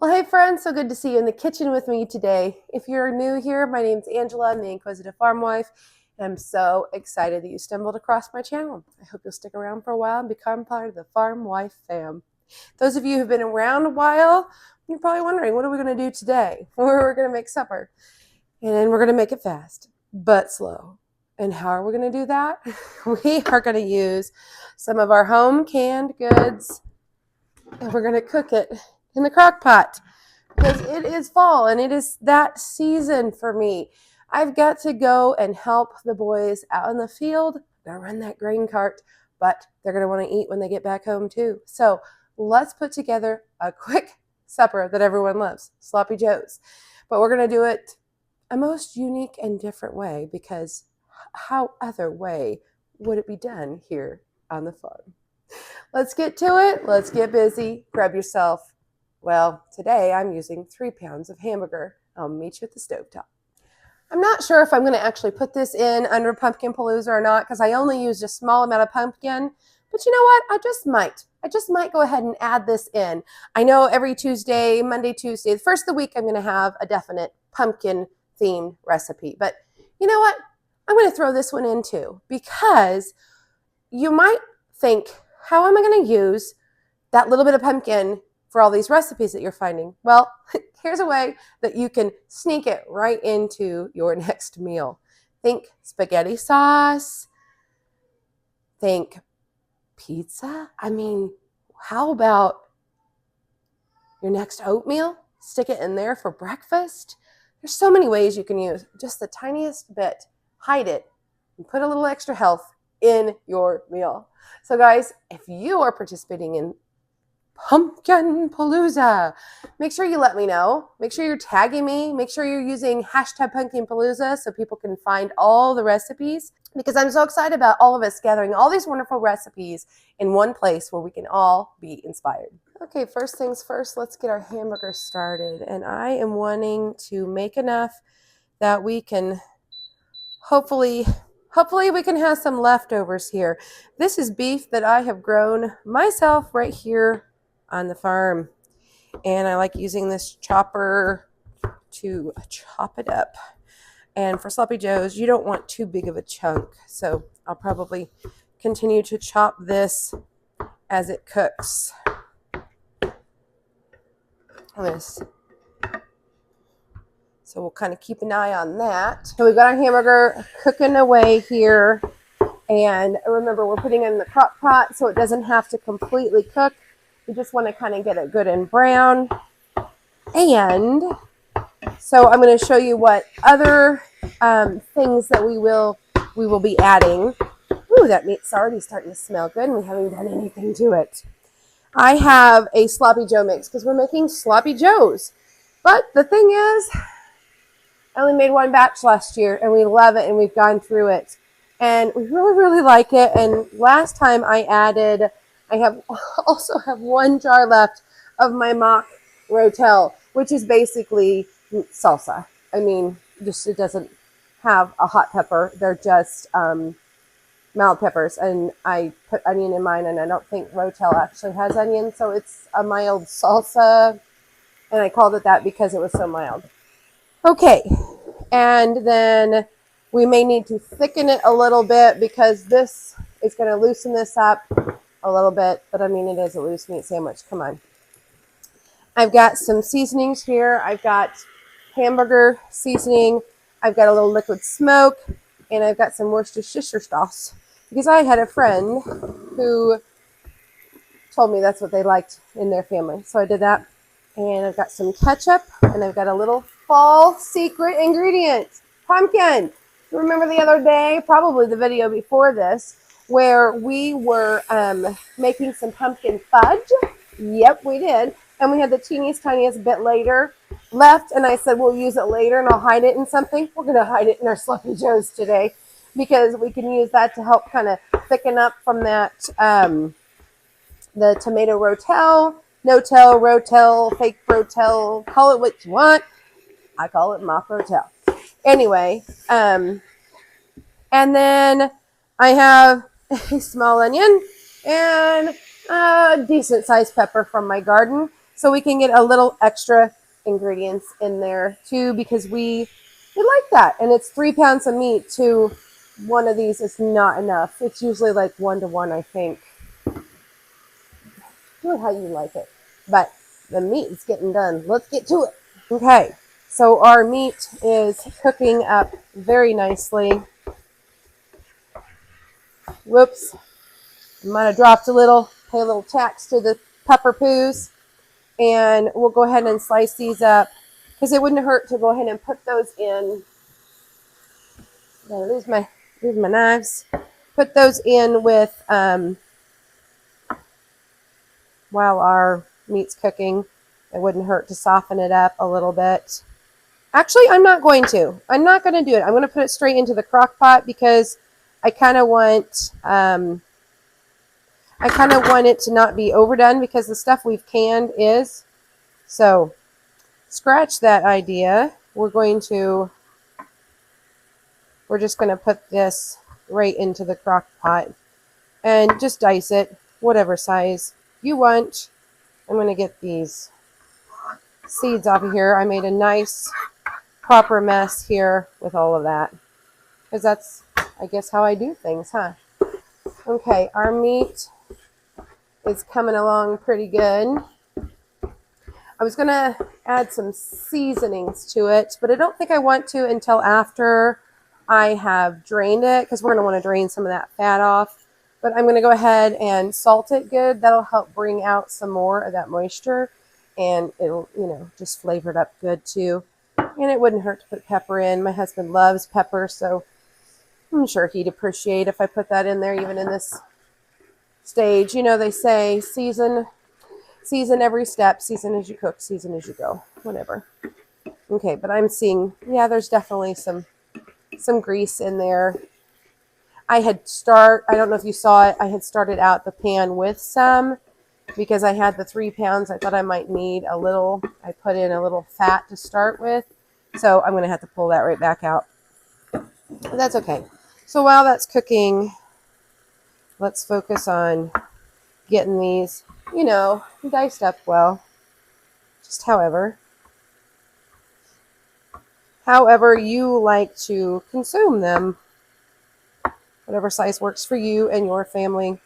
Well, hey friends, so good to see you in the kitchen with me today. If you're new here, my name's Angela. I'm the Inquisitive Farm Wife, and I'm so excited that you stumbled across my channel. I hope you'll stick around for a while and become part of the Farm Wife fam. Those of you who've been around a while, you're probably wondering, what are we going to do today? We're going to make supper, and we're going to make it fast, but slow. And how are we going to do that? We are going to use some of our home canned goods, and we're going to cook it in the crock pot because it is fall and it is that season for me. I've got to go and help the boys out in the field. I'm going to run that grain cart, but they're going to want to eat when they get back home too. So let's put together a quick supper that everyone loves, sloppy joes. But we're going to do it a most unique and different way, because how other way would it be done here on the farm? Let's get to it. Let's get busy. Grab yourself. Well, today I'm using 3 pounds of hamburger. I'll meet you at the stovetop. I'm not sure if I'm going to actually put this in under pumpkin palooza or not, because I only used a small amount of pumpkin. But you know what? I just might go ahead and add this in. I know every Tuesday, Monday, Tuesday, the first of the week, I'm going to have a definite pumpkin themed recipe. But you know what? I'm going to throw this one in too, because you might think, how am I going to use that little bit of pumpkin for all these recipes that you're finding? Well, here's a way that you can sneak it right into your next meal. Think spaghetti sauce. Think pizza. I mean, how about your next oatmeal? Stick it in there for breakfast. There's so many ways you can use just the tiniest bit. Hide it and put a little extra health in your meal. So guys, if you are participating in Pumpkin Palooza, make sure you let me know. Make sure you're tagging me. Make sure you're using hashtag Pumpkin Palooza so people can find all the recipes, because I'm so excited about all of us gathering all these wonderful recipes in one place where we can all be inspired. Okay, first things first, let's get our hamburger started. And I am wanting to make enough that we can hopefully we can have some leftovers here. This is beef that I have grown myself right here on the farm, and I like using this chopper to chop it up. And for sloppy joes, you don't want too big of a chunk, so I'll probably continue to chop this as it cooks. So we'll kind of keep an eye on that. So we've got our hamburger cooking away here, and remember, we're putting it in the crock pot so it doesn't have to completely cook. We just want to kind of get it good and brown. And so I'm going to show you what other things that we will be adding. Ooh, that meat's already starting to smell good, and we haven't done anything to it. I have a sloppy joe mix because we're making sloppy joes. But the thing is, I only made 1 batch last year, and we love it, and we've gone through it. And we really, really like it. And last time I also have 1 jar left of my mock rotel, which is basically salsa. I mean, it doesn't have a hot pepper. They're just mild peppers. And I put onion in mine, and I don't think rotel actually has onion. So it's a mild salsa. And I called it that because it was so mild. Okay, and then we may need to thicken it a little bit because this is going to loosen this up a little bit. But I mean, it is a loose meat sandwich. Come on. I've got some seasonings here. I've got hamburger seasoning. I've got a little liquid smoke. And I've got some Worcestershire sauce, because I had a friend who told me that's what they liked in their family. So I did that. And I've got some ketchup, and I've got a little fall secret ingredient, pumpkin. You remember the other day, probably the video before this, where we were making some pumpkin fudge? Yep, we did. And we had the tiniest bit later left, and I said, we'll use it later, and I'll hide it in something. We're going to hide it in our sloppy joes today, because we can use that to help kind of thicken up from that, the tomato rotel. No-tel, rotel, fake rotel, call it what you want. I call it mock rotel. Anyway, and then I have a small onion and a decent sized pepper from my garden. So we can get a little extra ingredients in there too, because we like that. And it's 3 pounds of meat to one of these is not enough. It's usually like 1 to 1, I think. Do it how you like it. But the meat is getting done. Let's get to it. Okay, so our meat is cooking up very nicely. Whoops, I might have dropped a little. Pay a little tax to the pepper poos. And we'll go ahead and slice these up because it wouldn't hurt to go ahead and put those in. Lose my knives. Put those in with while our meat's cooking. It wouldn't hurt to soften it up a little bit. Actually, I'm not going to. I'm not going to do it. I'm going to put it straight into the crock pot because I kind of want it to not be overdone because the stuff we've canned is. So scratch that idea. We're just going to put this right into the crock pot and just dice it whatever size you want. I'm going to get these seeds off of here. I made a nice proper mess here with all of that because that's, I guess, how I do things, huh? Okay, our meat is coming along pretty good. I was going to add some seasonings to it, but I don't think I want to until after I have drained it because we're going to want to drain some of that fat off. But I'm going to go ahead and salt it good. That'll help bring out some more of that moisture, and it'll, just flavor it up good too. And it wouldn't hurt to put pepper in. My husband loves pepper, so I'm sure he'd appreciate if I put that in there even in this stage. They say season every step, season as you cook, season as you go, whatever. Okay, but I'm seeing, there's definitely some grease in there. I don't know if you saw it, I had started out the pan with some because I had the 3 pounds. I thought I might need a little. I put in a little fat to start with. So I'm going to have to pull that right back out. But that's okay. So while that's cooking, let's focus on getting these, diced up well. Just however you like to consume them. Whatever size works for you and your family.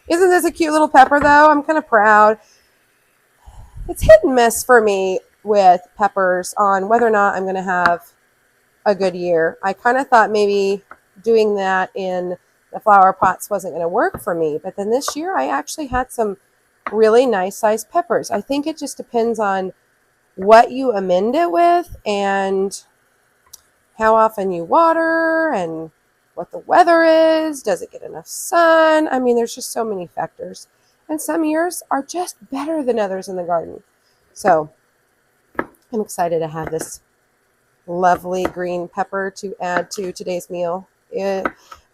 Isn't this a cute little pepper, though? I'm kind of proud. It's hit and miss for me with peppers on whether or not I'm going to have a good year. I kind of thought maybe doing that in the flower pots wasn't going to work for me. But then this year, I actually had some really nice sized peppers. I think it just depends on what you amend it with and how often you water and what the weather is. Does it get enough sun? I mean, there's just so many factors. And some years are just better than others in the garden. So I'm excited to have this lovely green pepper to add to today's meal. I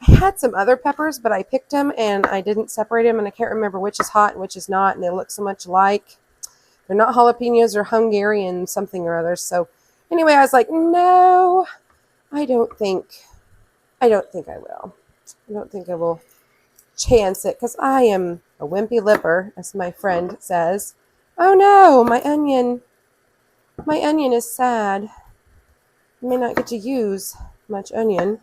had some other peppers, but I picked them and I didn't separate them, and I can't remember which is hot and which is not, and they look so much alike. They're not jalapenos or Hungarian something or other. So anyway, I was like, no, I don't think I will. I don't think I will chance it because I am a wimpy lipper, as my friend says. Oh no, my onion is sad. I may not get to use much onion.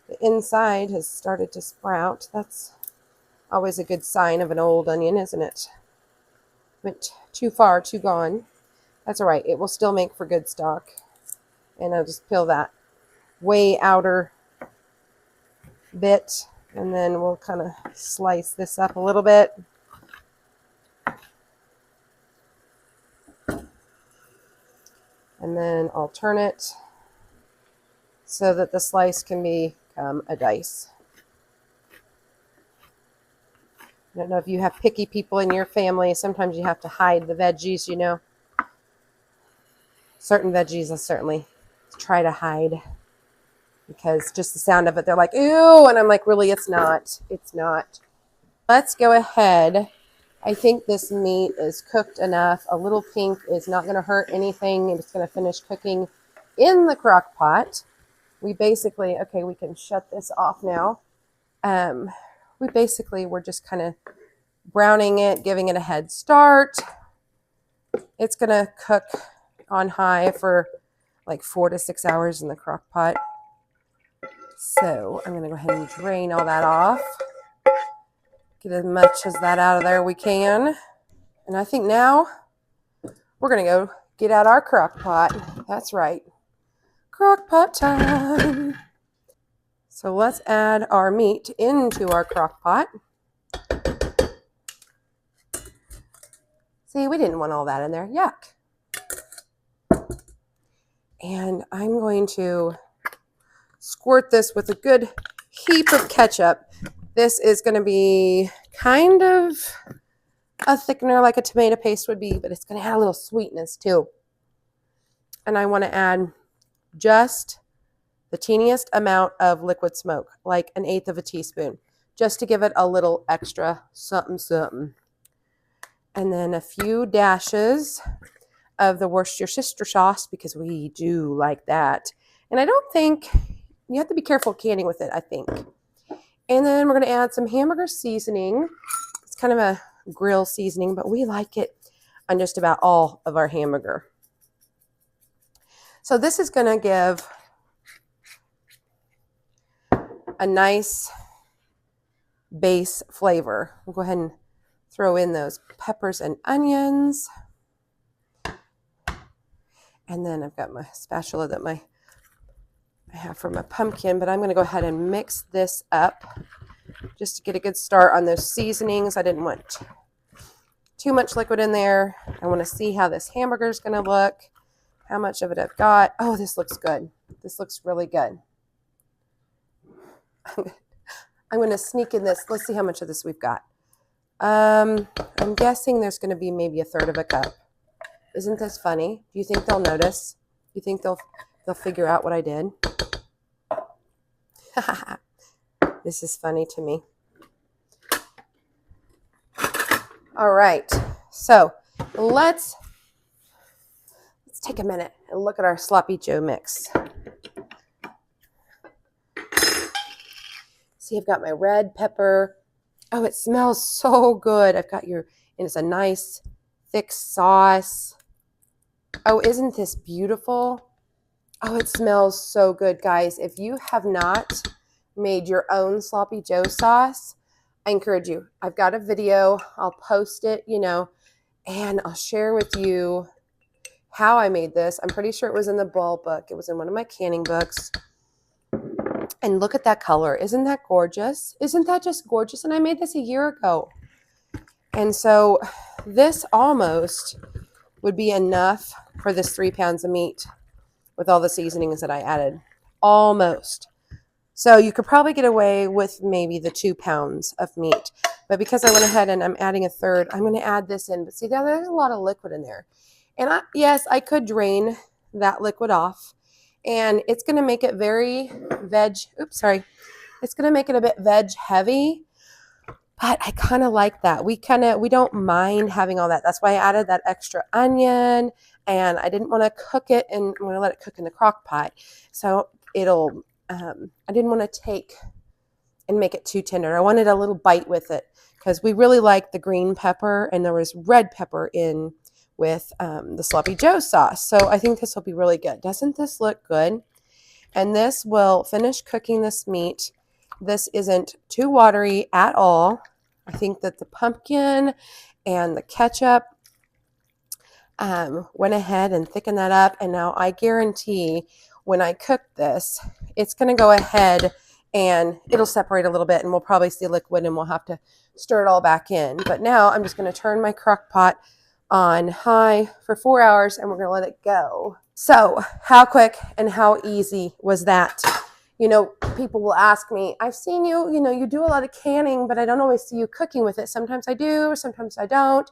The inside has started to sprout. That's always a good sign of an old onion, isn't it? Went too far, too gone. That's all right. It will still make for good stock. And I'll just peel that way outer bit, and then we'll kind of slice this up a little bit. And then I'll turn it so that the slice can become a dice. I don't know if you have picky people in your family. Sometimes you have to hide the veggies, Certain veggies I certainly try to hide because just the sound of it, they're like, ew, and I'm like, really, it's not. It's not. Let's go ahead. I think this meat is cooked enough. A little pink is not going to hurt anything. It's going to finish cooking in the crock pot. We basically, okay, we can shut this off now. We're just kind of browning it, giving it a head start. It's going to cook on high for like 4 to 6 hours in the crock pot. So I'm going to go ahead and drain all that off. Get as much as that out of there we can. And I think now we're going to go get out our crock pot. That's right. Crock pot time. So let's add our meat into our crock pot. See, we didn't want all that in there. Yuck. And I'm going to squirt this with a good heap of ketchup. This is going to be kind of a thickener like a tomato paste would be, but it's going to add a little sweetness too. And I want to add just the teeniest amount of liquid smoke, like 1/8 of a teaspoon, just to give it a little extra something something. And then a few dashes of the Worcestershire sauce, because we do like that. And I don't think, you have to be careful canning with it, I think. And then we're going to add some hamburger seasoning. It's kind of a grill seasoning, but we like it on just about all of our hamburger. So this is going to give a nice base flavor. We'll go ahead and throw in those peppers and onions. And then I've got my spatula that I have for my pumpkin, but I'm going to go ahead and mix this up just to get a good start on those seasonings. I didn't want too much liquid in there. I want to see how this hamburger is going to look, how much of it I've got. Oh, this looks good. This looks really good. I'm going to sneak in this. Let's see how much of this we've got. I'm guessing there's going to be maybe 1/3 of a cup. Isn't this funny? Do you think they'll notice? Do you think they'll figure out what I did? This is funny to me. All right. So let's take a minute and look at our sloppy Joe mix. See, I've got my red pepper. Oh, it smells so good. I've got and it's a nice thick sauce. Oh, isn't this beautiful? Oh, it smells so good, guys. If you have not made your own sloppy Joe sauce, I encourage you. I've got a video. I'll post it, and I'll share with you how I made this. I'm pretty sure it was in the Ball book. It was in one of my canning books. And look at that color. Isn't that gorgeous? Isn't that just gorgeous? And I made this a year ago. And so this almost would be enough for this 3 pounds of meat with all the seasonings that I added. Almost. So you could probably get away with maybe the 2 pounds of meat. But because I went ahead and I'm adding 1/3, I'm going to add this in. But see, there's a lot of liquid in there. And yes, I could drain that liquid off. And it's going to make it very it's going to make it a bit veg heavy. But I kind of like that. We don't mind having all that. That's why I added that extra onion. And I didn't want to cook it, and I'm going to let it cook in the crock pot. So I didn't want to take and make it too tender. I wanted a little bite with it because we really like the green pepper, and there was red pepper in with the sloppy Joe sauce. So I think this will be really good. Doesn't this look good? And this will finish cooking this meat. This isn't too watery at all. I think that the pumpkin and the ketchup went ahead and thickened that up. And now I guarantee when I cook this, it's going to go ahead and it'll separate a little bit, and we'll probably see liquid, and we'll have to stir it all back in. But now I'm just going to turn my crock pot on high for 4 hours, and we're going to let it go. So how quick and how easy was that? People will ask me, I've seen you, you do a lot of canning, but I don't always see you cooking with it. Sometimes I do, sometimes I don't.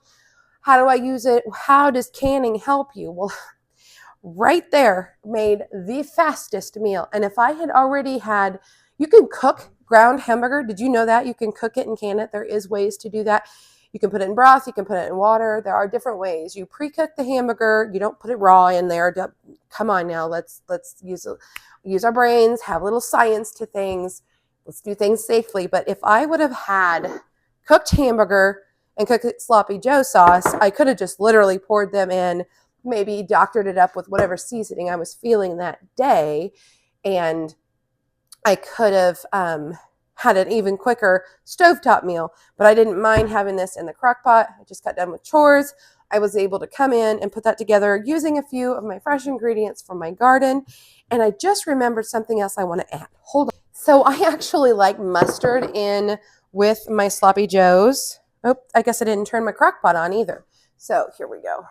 How do I use it? How does canning help you? Well, right there made the fastest meal. And if I had already had, you can cook ground hamburger. Did you know that? You can cook it and can it. There is ways to do that. You can put it in broth. You can put it in water. There are different ways. You pre-cook the hamburger. You don't put it raw in there. Come on now. Let's use our brains, have a little science to things. Let's do things safely. But if I would have had cooked hamburger and cook it sloppy Joe sauce, I could have just literally poured them in, maybe doctored it up with whatever seasoning I was feeling that day, and I could have had an even quicker stovetop meal. But I didn't mind having this in the crock pot. I just got done with chores. I was able to come in and put that together using a few of my fresh ingredients from my garden. And I just remembered something else I want to add. Hold on. So I actually like mustard in with my sloppy joes. Oh, I guess I didn't turn my crock pot on either. So here we go.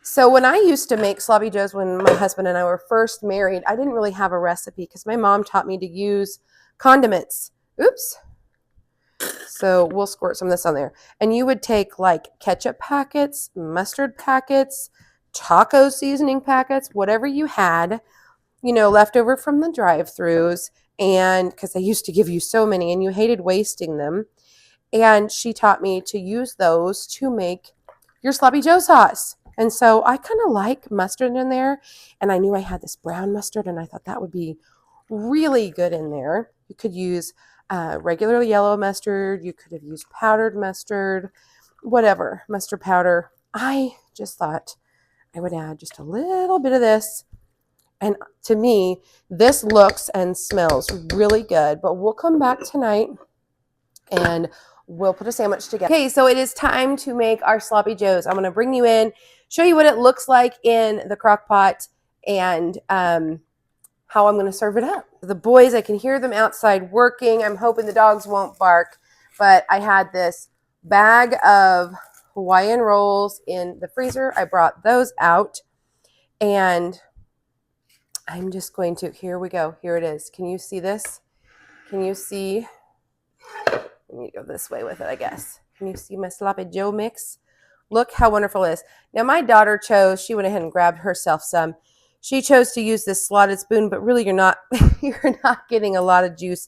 So when I used to make sloppy joes when my husband and I were first married, I didn't really have a recipe because my mom taught me to use condiments. Oops. So we'll squirt some of this on there. And you would take like ketchup packets, mustard packets, taco seasoning packets, whatever you had, you know, left over from the drive-thrus. And because they used to give you so many and you hated wasting them. And she taught me to use those to make your sloppy joe sauce. And so I kind of like mustard in there. And I knew I had this brown mustard and I thought that would be really good in there. You could use regular yellow mustard. You could have used powdered mustard, whatever, mustard powder. I just thought I would add just a little bit of this. And to me, this looks and smells really good. But we'll come back tonight and we'll put a sandwich together. Okay, so it is time to make our sloppy joes. I'm going to bring you in, show you what it looks like in the crock pot, and how I'm going to serve it up. The boys, I can hear them outside working. I'm hoping the dogs won't bark, but I had this bag of Hawaiian rolls in the freezer. I brought those out, and I'm just going to, here we go. Here it is. Can you see this? Can you see? I need to go this way with it, I guess. Can you see my sloppy joe mix? Look how wonderful it is. Now, my daughter chose, she went ahead and grabbed herself some. She chose to use this slotted spoon, but really you're not getting a lot of juice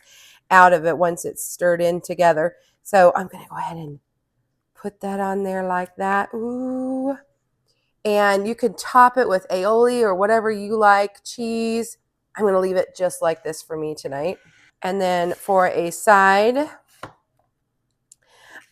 out of it once it's stirred in together. So I'm going to go ahead and put that on there like that. Ooh. And you could top it with aioli or whatever you like, cheese. I'm going to leave it just like this for me tonight. And then for a side,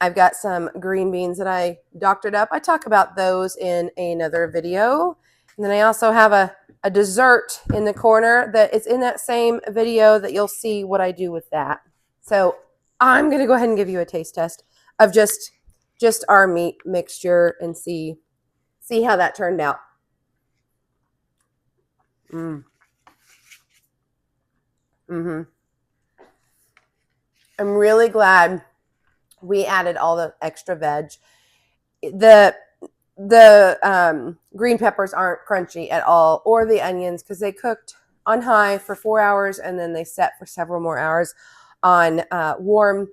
I've got some green beans that I doctored up. I talk about those in another video. And then I also have a dessert in the corner that is in that same video that you'll see what I do with that. So I'm going to go ahead and give you a taste test of just our meat mixture and see how that turned out. I'm really glad we added all the extra veg. The green peppers aren't crunchy at all, or the onions, because they cooked on high for 4 hours and then they set for several more hours on warm,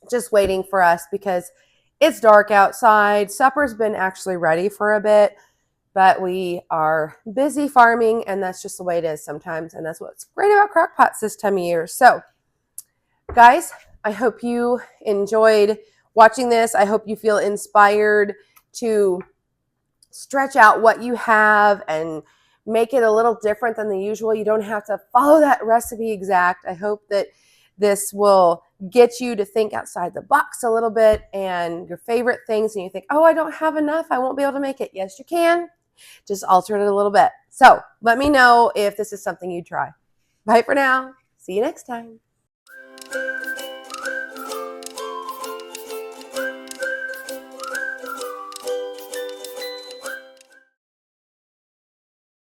just waiting for us because it's dark outside. Supper's been actually ready for a bit, but we are busy farming, and that's just the way it is sometimes, and that's what's great about crock pots this time of year. So, guys, I hope you enjoyed watching this. I hope you feel inspired to stretch out what you have and make it a little different than the usual. You don't have to follow that recipe exact. I hope that this will get you to think outside the box a little bit and your favorite things, and you think, oh, I don't have enough, I won't be able to make it. Yes, you can. Just alter it a little bit. So let me know if this is something you try. Bye for now. See you next time.